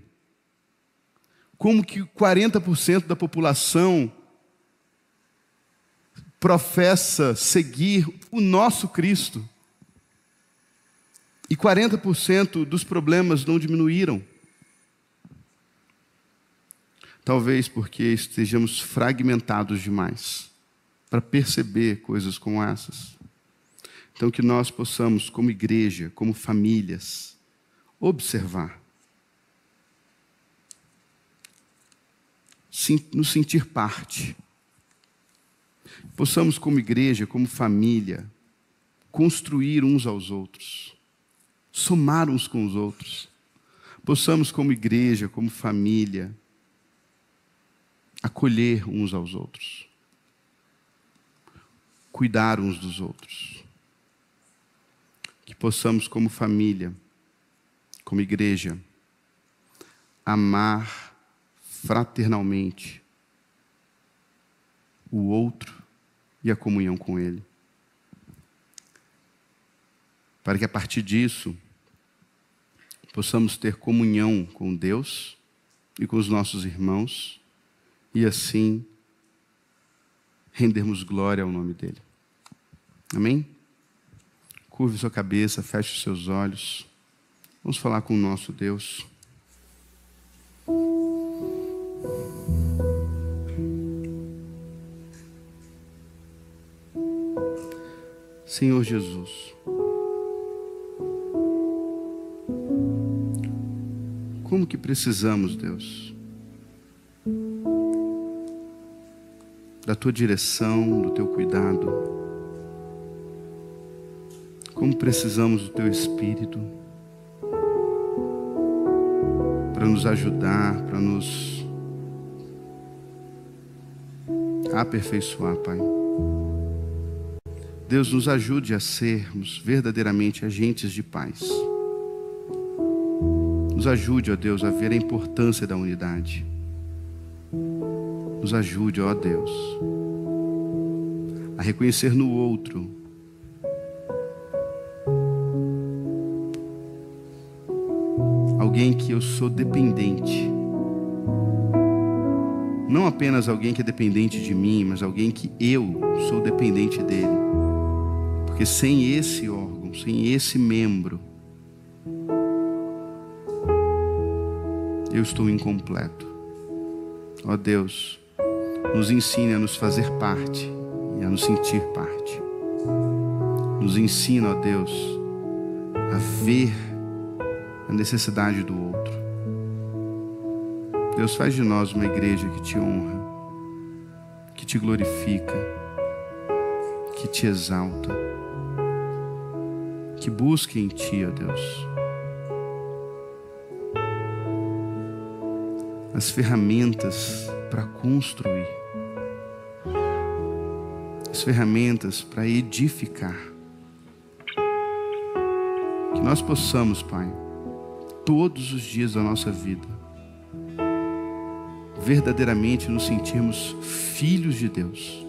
Como que 40% da população professa seguir o nosso Cristo e 40% dos problemas não diminuíram? Talvez porque estejamos fragmentados demais para perceber coisas como essas. Então, que nós possamos, como igreja, como famílias, observar, nos sentir parte. Possamos, como igreja, como família, construir uns aos outros, somar uns com os outros. Possamos, como igreja, como família, acolher uns aos outros, cuidar uns dos outros. Que possamos, como família, como igreja, amar fraternalmente o outro e a comunhão com ele. Para que a partir disso possamos ter comunhão com Deus e com os nossos irmãos e assim rendermos glória ao nome dele. Amém? Curve sua cabeça, feche os seus olhos. Vamos falar com o nosso Deus. Senhor Jesus, como que precisamos, Deus, da Tua direção, do Teu cuidado. Como precisamos do Teu Espírito para nos ajudar, para nos aperfeiçoar, Pai. Deus, nos ajude a sermos verdadeiramente agentes de paz. Nos ajude, ó Deus, a ver a importância da unidade. Nos ajude, ó Deus, a reconhecer no outro alguém que eu sou dependente. Não apenas alguém que é dependente de mim, mas alguém que eu sou dependente dele. Porque sem esse órgão, sem esse membro, eu estou incompleto. Ó Deus, nos ensine a nos fazer parte e a nos sentir parte. Nos ensina, ó Deus, a ver a necessidade do outro. Deus, faz de nós uma igreja que te honra, que te glorifica, que te exalta, que busque em ti, ó Deus, as ferramentas para construir, as ferramentas para edificar. Que nós possamos, Pai, todos os dias da nossa vida, verdadeiramente nos sentirmos filhos de Deus,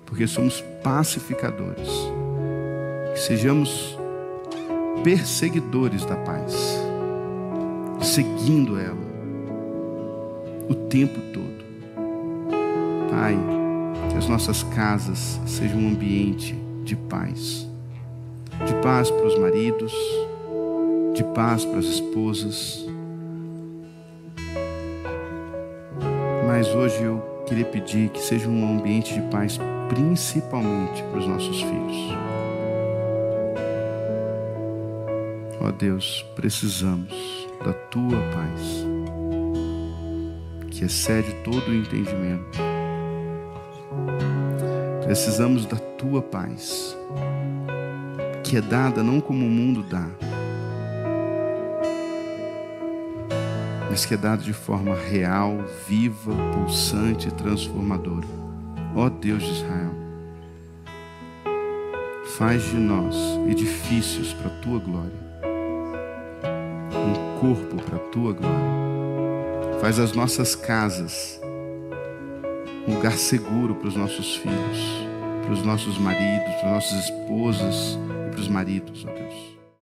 porque somos pacificadores. Que sejamos perseguidores da paz, seguindo ela o tempo todo. Pai, que as nossas casas sejam um ambiente de paz para os maridos, de paz para as esposas. Mas hoje eu queria pedir que seja um ambiente de paz principalmente para os nossos filhos. Ó Deus, precisamos da Tua paz, que excede todo o entendimento. Precisamos da Tua paz, que é dada não como o mundo dá, mas que é dada de forma real, viva, pulsante e transformadora. Ó Deus de Israel, faz de nós edifícios para a Tua glória, um corpo para a Tua glória. Faz as nossas casas um lugar seguro para os nossos filhos, para os nossos maridos, para as nossas esposas e para os maridos, ó Deus.